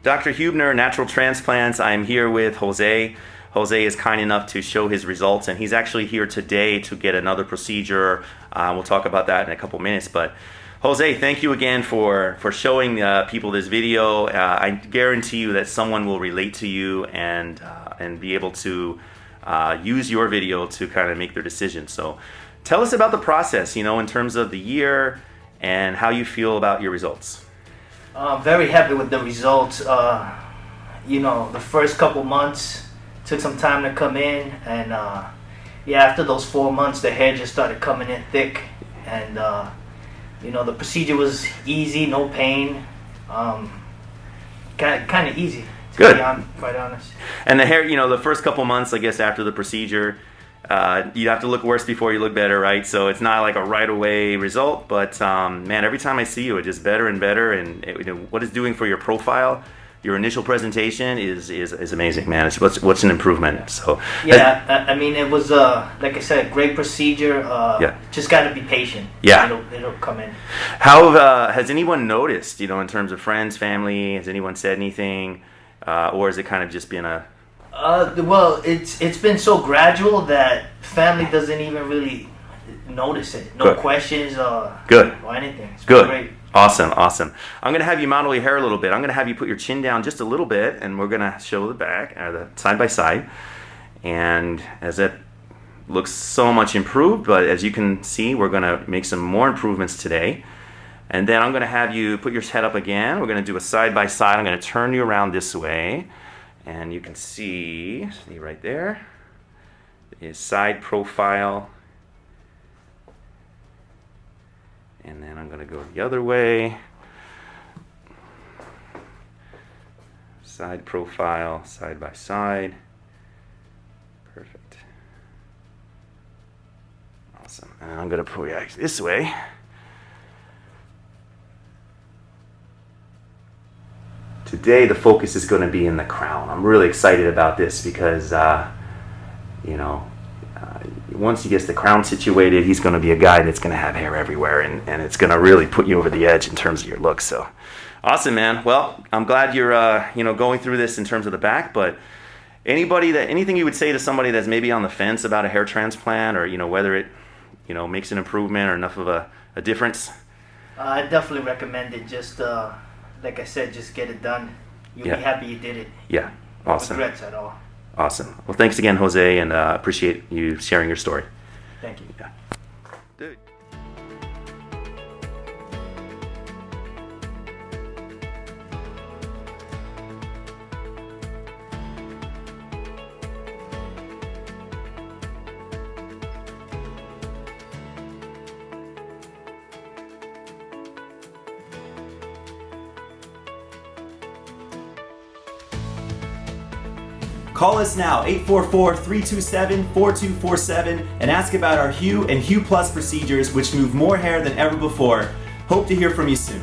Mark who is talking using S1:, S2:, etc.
S1: Dr. Huebner, Natural Transplants. I'm here with Jose. Jose is kind enough to show his results, and he's actually here today to get another procedure. We'll talk about that in a couple minutes. But Jose, thank you again for showing people this video. I guarantee you that someone will relate to you and be able to use your video to kind of make their decision. So tell us about the process, in terms of the year and how you feel about your results.
S2: Very happy with the results. The first couple months took some time to come in, and after those 4 months, the hair just started coming in thick, and the procedure was easy, no pain, kind of easy.
S1: Good.
S2: To be quite honest.
S1: And the hair, the first couple months, I guess, after the procedure, you have to look worse before you look better, right? So it's not like a right away result, but man, every time I see you, it's just better and better. And what it's doing for your profile, your initial presentation is amazing, man. It's what's an improvement. So
S2: it was like I said, great procedure. Just got to be patient.
S1: Yeah,
S2: it'll come in.
S1: How has anyone noticed? In terms of friends, family, has anyone said anything, or has it kind of just been a
S2: well, it's been so gradual that family doesn't even really notice it. No
S1: Good.
S2: Questions
S1: Good.
S2: or anything. It's
S1: Good.
S2: Great.
S1: Awesome. I'm going to have you model your hair a little bit. I'm going to have you put your chin down just a little bit, and we're going to show the back, the side by side. And as it looks so much improved, but as you can see, we're going to make some more improvements today. And then I'm going to have you put your head up again. We're going to do a side by side. I'm going to turn you around this way. And you can see right there, his side profile. And then I'm going to go the other way. Side profile, side by side. Perfect. Awesome. And I'm going to pull you this way. Today the focus is going to be in the crown. I'm really excited about this because, once he gets the crown situated, he's going to be a guy that's going to have hair everywhere, and it's going to really put you over the edge in terms of your look. So, awesome, man. Well, I'm glad you're, going through this in terms of the back, but anything you would say to somebody that's maybe on the fence about a hair transplant, or, whether it, makes an improvement or enough of a difference?
S2: I definitely recommend it. Just, like I said, just get it done. You'll be happy you did it.
S1: Yeah, awesome.
S2: No regrets at all.
S1: Awesome. Well, thanks again, Jose, and appreciate you sharing your story.
S2: Thank you.
S1: Yeah. Dude.
S3: Call us now, 844-327-4247, and ask about our Hue and Hue Plus procedures, which move more hair than ever before. Hope to hear from you soon.